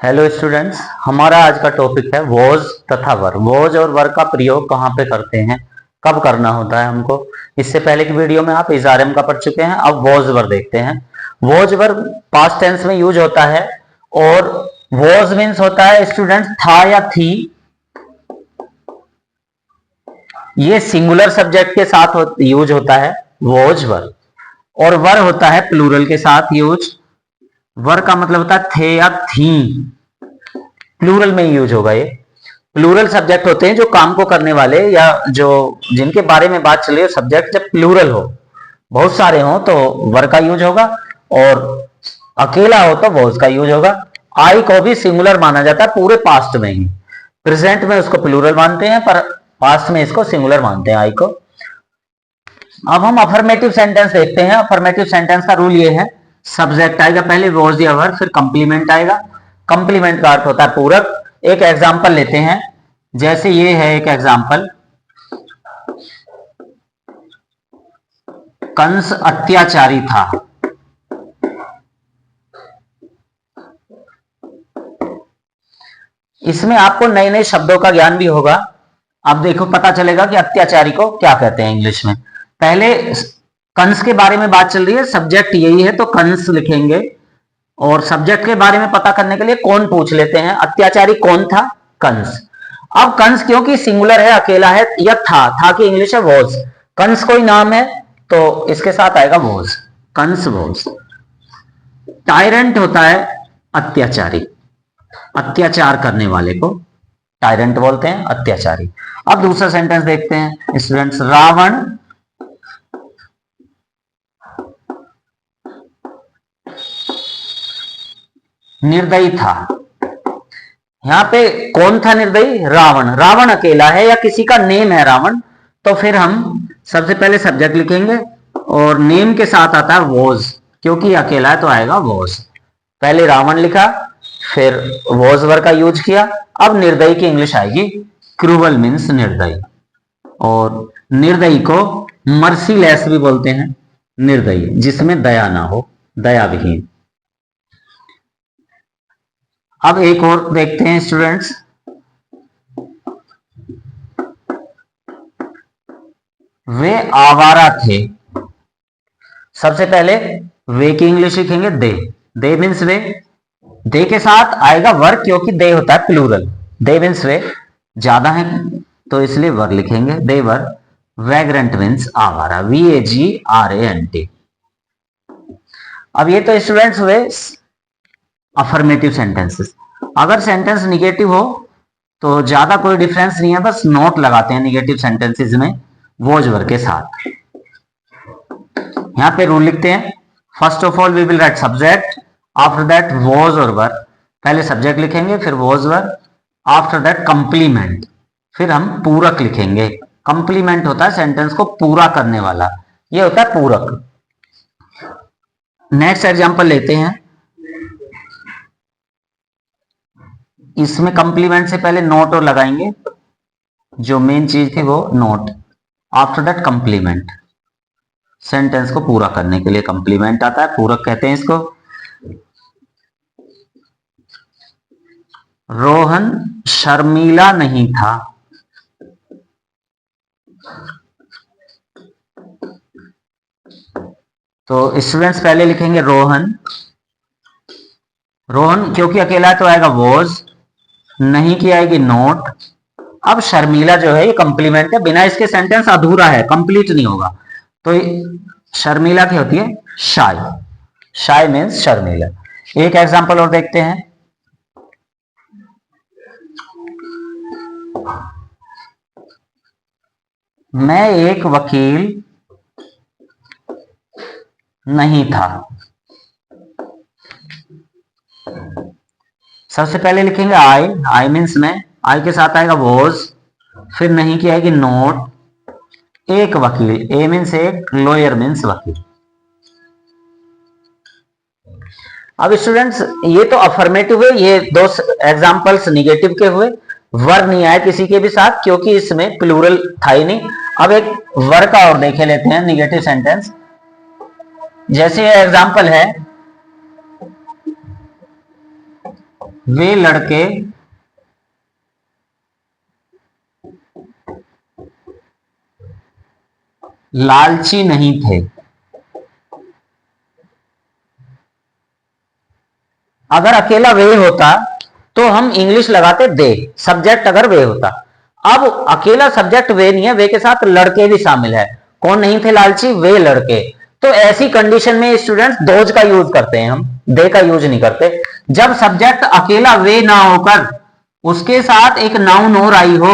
Hello students, हमारा आज का टॉपिक है वॉज तथा वर। वॉज और वर का प्रयोग कहाँ पे करते हैं, कब करना होता है हमको। इससे पहले की वीडियो में आप इजारम का पढ़ चुके हैं। अब वॉज वर देखते हैं। वॉज वर पास्ट टेंस में यूज होता है और वॉज मीन्स होता है स्टूडेंट्स था या थी। ये सिंगुलर सब्जेक्ट के साथ यूज होता है वॉज वर, और वर होता है प्लूरल के साथ यूज। वर का मतलब होता है थे या थी, प्लूरल में यूज होगा। ये प्लूरल सब्जेक्ट होते हैं जो काम को करने वाले या जो जिनके बारे में बात चल रही है। सब्जेक्ट जब प्लूरल हो, बहुत सारे हो, तो वर का यूज होगा, और अकेला हो तो वॉज का यूज होगा। आई को भी सिंगुलर माना जाता है पूरे पास्ट में ही। प्रेजेंट में उसको प्लूरल मानते हैं, पर पास्ट में इसको सिंगुलर मानते हैं आई को। अब हम अफर्मेटिव सेंटेंस देखते हैं। अफर्मेटिव सेंटेंस का रूल ये है, सब्जेक्ट आएगा पहले वॉज या वर, फिर कंप्लीमेंट आएगा। कंप्लीमेंट का अर्थ होता है पूरक। एक एग्जांपल लेते हैं, जैसे ये है एक एग्जांपल, कंस अत्याचारी था। इसमें आपको नए नए शब्दों का ज्ञान भी होगा। अब देखो, पता चलेगा कि अत्याचारी को क्या कहते हैं इंग्लिश में। पहले कंस के बारे में बात चल रही है, सब्जेक्ट यही है तो कंस लिखेंगे, और सब्जेक्ट के बारे में पता करने के लिए कौन पूछ लेते हैं। अत्याचारी कौन था? कंस। अब कंस क्योंकि सिंगुलर है, अकेला है, या था की इंग्लिश है वॉज। कंस कोई नाम है तो इसके साथ आएगा वॉज, कंस वॉज। टायरेंट होता है अत्याचारी, अत्याचार करने वाले को टायरेंट बोलते हैं, अत्याचारी। अब दूसरा सेंटेंस देखते हैं स्टूडेंट्स, रावण निर्दयी था। यहां पे कौन था निर्दयी? रावण। रावण अकेला है या किसी का नेम है रावण, तो फिर हम सबसे पहले सब्जेक्ट लिखेंगे और नेम के साथ आता है वॉज, क्योंकि अकेला है तो आएगा वॉज। पहले रावण लिखा, फिर वॉज वर का यूज किया। अब निर्दयी की इंग्लिश आएगी क्रूवल मीन्स निर्दयी, और निर्दयी को मर्सीलेस भी बोलते हैं, निर्दयी जिसमें दया ना हो, दया विहीन। अब एक और देखते हैं स्टूडेंट्स, वे आवारा थे। सबसे पहले वे की इंग्लिश लिखेंगे दे। दे मीन्स वे। दे के साथ आएगा वर, क्योंकि दे होता है प्लूरल। दे मीन्स वे, ज्यादा है तो इसलिए वर लिखेंगे, दे वर। वैग्रेंट मीन्स आवारा, VAGRANT। अब ये तो स्टूडेंट्स हुए अफर्मेटिव सेंटेंसेस। अगर सेंटेंस निगेटिव हो तो ज्यादा कोई डिफरेंस नहीं है, बस नोट लगाते हैं निगेटिव सेंटेंसेस में वॉज वर के साथ। यहां पे रूल लिखते हैं, first of all we will write subject, after that was और वर। पहले सब्जेक्ट लिखेंगे, फिर was were, after that complement, फिर हम पूरक लिखेंगे। कंप्लीमेंट होता है सेंटेंस को पूरा करने वाला, ये होता है पूरक। नेक्स्ट एग्जांपल लेते हैं, इसमें कंप्लीमेंट से पहले नोट और लगाएंगे, जो मेन चीज थी वो note. After that complement, sentence को पूरा करने के लिए कंप्लीमेंट आता है, पूरक कहते हैं इसको। रोहन शर्मीला नहीं था। तो स्टूडेंट्स पहले लिखेंगे रोहन। रोहन क्योंकि अकेला है तो आएगा वॉज, नहीं की आएगी नोट। अब शर्मीला जो है ये कंप्लीमेंट है, बिना इसके सेंटेंस अधूरा है, कंप्लीट नहीं होगा। तो शर्मीला की होती है शाय। शाय मीन्स शर्मीला। एक एग्जांपल और देखते हैं, मैं एक वकील नहीं था। सबसे पहले लिखेंगे आई। आई मीन्स मैं, आई के साथ आएगा वॉज, फिर नहीं की आएगी नोट। एक वकील, ए मीन्स एक, लॉयर मीन्स वकील। अब स्टूडेंट्स ये तो अफर्मेटिव हुए, ये दो एग्जांपल्स निगेटिव के हुए। वर नहीं आया किसी के भी साथ, क्योंकि इसमें प्लूरल था ही नहीं। अब एक वर का और देखे लेते हैं निगेटिव सेंटेंस। जैसे एग्जांपल है, वे लड़के लालची नहीं थे। अगर अकेला वे होता तो हम इंग्लिश लगाते दे, सब्जेक्ट अगर वे होता। अब अकेला सब्जेक्ट वे नहीं है, वे के साथ लड़के भी शामिल है। कौन नहीं थे लालची? वे लड़के। तो ऐसी कंडीशन में स्टूडेंट्स दोज का यूज करते हैं, हम दे का यूज नहीं करते। जब सब्जेक्ट अकेला वे ना होकर उसके साथ एक नाउन और आई हो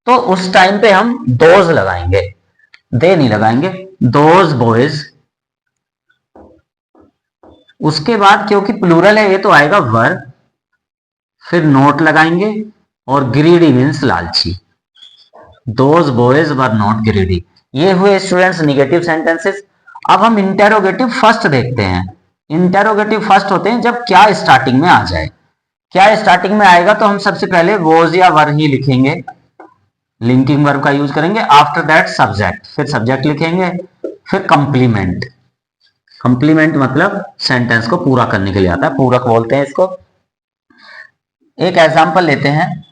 तो उस टाइम पे हम दोज लगाएंगे, दे नहीं लगाएंगे। Those boys. उसके बाद क्योंकि प्लूरल है ये तो आएगा वर, फिर नोट लगाएंगे और ग्रीडी मीन्स लालची। Those boys were not greedy. ये हुए स्टूडेंट्स निगेटिव सेंटेंसेस। अब हम इंटेरोगेटिव फर्स्ट देखते हैं। इंटेरोगेटिव फर्स्ट होते हैं जब क्या स्टार्टिंग में आ जाए। क्या स्टार्टिंग में आएगा तो हम सबसे पहले वॉज या वर ही लिखेंगे, लिंकिंग वर्ब का यूज करेंगे। आफ्टर दैट सब्जेक्ट, फिर सब्जेक्ट लिखेंगे, फिर कंप्लीमेंट। कंप्लीमेंट मतलब सेंटेंस को पूरा करने के लिए आता है, पूरक बोलते हैं इसको। एक एग्जांपल लेते हैं।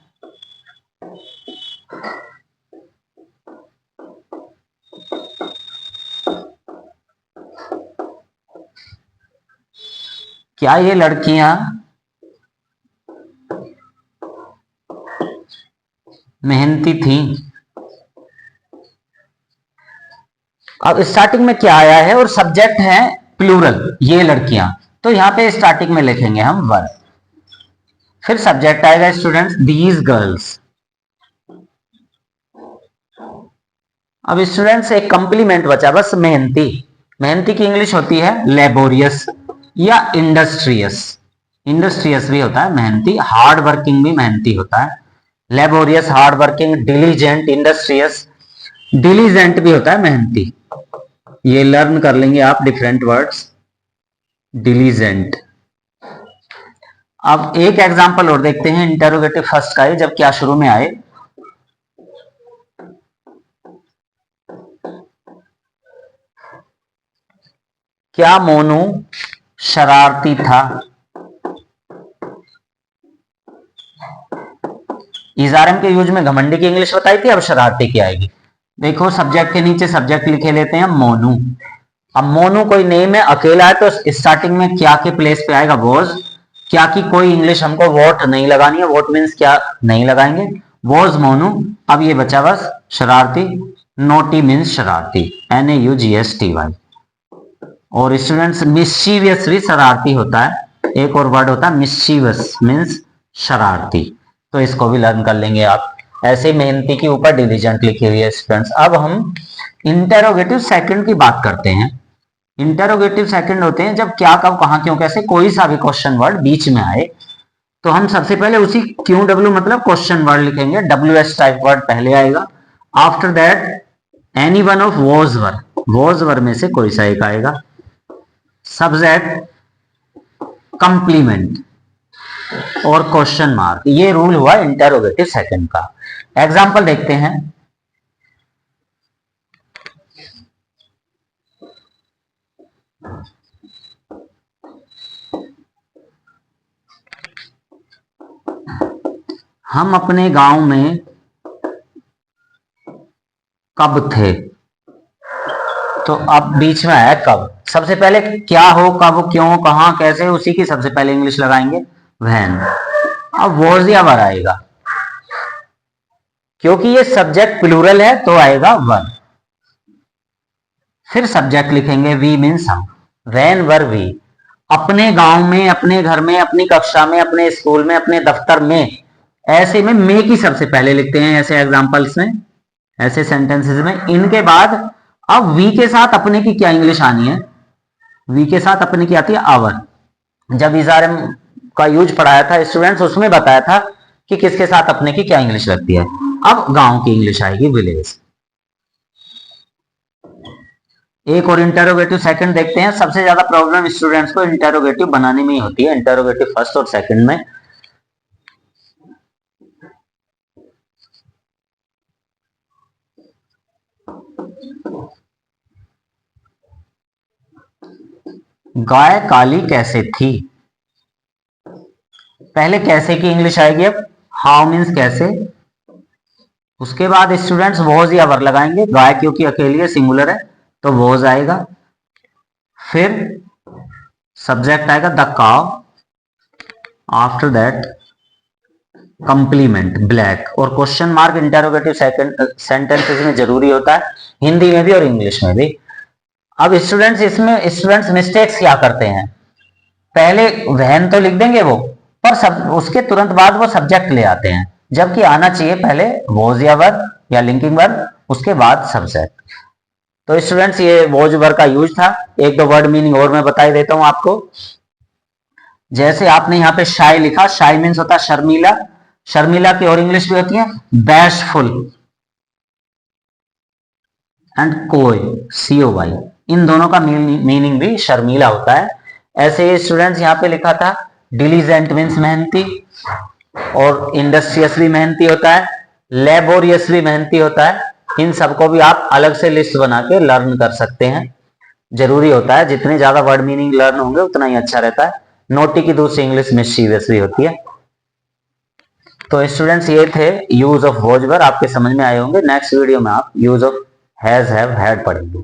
क्या ये लड़कियां मेहनती थी? अब स्टार्टिंग में क्या आया है और सब्जेक्ट है प्लूरल, ये लड़कियां, तो यहां पे स्टार्टिंग में लिखेंगे हम वर। फिर सब्जेक्ट आएगा स्टूडेंट्स दीज गर्ल्स। अब स्टूडेंट्स एक कंप्लीमेंट बचा बस, मेहनती। मेहनती की इंग्लिश होती है लेबोरियस या इंडस्ट्रियस। इंडस्ट्रियस भी होता है मेहनती, हार्ड वर्किंग भी मेहनती होता है। Laborious hard working, diligent industrious. Diligent भी होता है मेहनती। ये लर्न कर लेंगे आप डिफरेंट वर्ड्स। डिलीजेंट। अब एक एग्जांपल और देखते हैं इंटेरोगेटिव फर्स्ट का है, जब क्या शुरू में आए। क्या मोनू शरारती था? इजारम के यूज में घमंडी की इंग्लिश बताई थी, अब शरारती की आएगी। देखो सब्जेक्ट के नीचे सब्जेक्ट लिखे लेते हैं मोनू। अब मोनू कोई नेम है, अकेला है, तो स्टार्टिंग में क्या के प्लेस पे आएगा वॉज। क्या की कोई इंग्लिश हमको वॉट नहीं लगानी है, वॉट मीन्स क्या नहीं लगाएंगे, वॉज मोनू। अब ये बचा बस शरारती। नोटी मीन्स शरारती, NAUGSTY। और स्टूडेंट्स मिस्चीवियस भी शरारती होता है, एक और वर्ड होता है मिस्चीवियस मीन्स शरारती, तो इसको भी लर्न कर लेंगे आप। ऐसे मेहनती के ऊपर डिलीजेंट लिखी हुई है स्टूडेंट्स। अब हम इंटेरोगेटिव सेकंड की बात करते हैं। इंटेरोगेटिव सेकंड होते हैं जब क्या कब कहां क्यों कैसे कोई सा भी क्वेश्चन वर्ड बीच में आए, तो हम सबसे पहले उसी क्यों डब्ल्यू मतलब क्वेश्चन वर्ड लिखेंगे, WS टाइप वर्ड पहले आएगा। After that any one of was were, was were में से कोई सा एक आएगा। सब्जेक्ट, कंप्लीमेंट और क्वेश्चन मार्क। ये रूल हुआ इंटेरोगेटिव सेकंड का। एग्जांपल देखते हैं। हम अपने गांव में कब थे? तो अब बीच में आया कब। सबसे पहले क्या हो, कब, क्यों, कहां, कैसे, उसी की सबसे पहले इंग्लिश लगाएंगे व्हेन। अब वॉज या वर आएगा, क्योंकि ये सब्जेक्ट प्लूरल है तो आएगा वर। फिर सब्जेक्ट लिखेंगे वी मीन्स हम। When were we. अपने गांव में, अपने घर में, अपनी कक्षा में, अपने स्कूल में, अपने दफ्तर में, ऐसे में मे की सबसे पहले लिखते हैं ऐसे एग्जांपल्स में, ऐसे सेंटेंसेस में। इनके बाद अब वी के साथ अपने की क्या इंग्लिश आनी है, वी के साथ अपने की आती है आवर। जब इजारम का यूज पढ़ाया था स्टूडेंट्स, उसमें बताया था कि किसके साथ अपने की क्या इंग्लिश लगती है। अब गांव की इंग्लिश आएगी विलेज। एक और इंटेरोगेटिव सेकंड देखते हैं। सबसे ज्यादा प्रॉब्लम स्टूडेंट्स को इंटेरोगेटिव बनाने में ही होती है, इंटेरोगेटिव फर्स्ट और सेकंड में। गाय काली कैसे थी? पहले कैसे की इंग्लिश आएगी, अब हाउ मीन्स कैसे, उसके बाद स्टूडेंट्स वॉज या वर लगाएंगे, गाय क्योंकि अकेली है सिंगुलर है तो वॉज आएगा, फिर सब्जेक्ट आएगा द काव, आफ्टर दैट कंप्लीमेंट ब्लैक, और क्वेश्चन मार्क इंटरोगेटिव सेंटेंसेस में जरूरी होता है, हिंदी में भी और इंग्लिश में भी। अब स्टूडेंट्स इसमें स्टूडेंट्स मिस्टेक्स क्या करते हैं, पहले वहन तो लिख देंगे वो, पर उसके तुरंत बाद वो सब्जेक्ट ले आते हैं, जबकि आना चाहिए पहले वॉज या वर या लिंकिंग वर्ब, उसके बाद सब्जेक्ट। तो स्टूडेंट्स ये वॉज वर का यूज था। एक दो वर्ड मीनिंग और मैं बता देता हूं आपको। जैसे आपने यहाँ पे शाय लिखा, शाय मीन्स होता है शर्मीला, शर्मीला की और इंग्लिश भी होती है बैशफुल एंड कोय, COY, इन दोनों का मीनिंग भी शर्मीला होता है। ऐसे ही स्टूडेंट्स यहाँ पे लिखा था डिलीजेंट मीन्स मेहनती, और इंडस्ट्रियस भी मेहनती होता है, लेबोरियस भी मेहनती होता है। इन सबको भी आप अलग से लिस्ट बना के लर्न कर सकते हैं, जरूरी होता है, जितने ज्यादा वर्ड मीनिंग लर्न होंगे उतना ही अच्छा रहता है। नोटी की दूसरी इंग्लिश मिस्चीवियस भी होती है। तो स्टूडेंट्स ये थे यूज ऑफ वॉज वर, आपके समझ में आए होंगे। नेक्स्ट वीडियो में आप use of has have had पढ़ेंगे।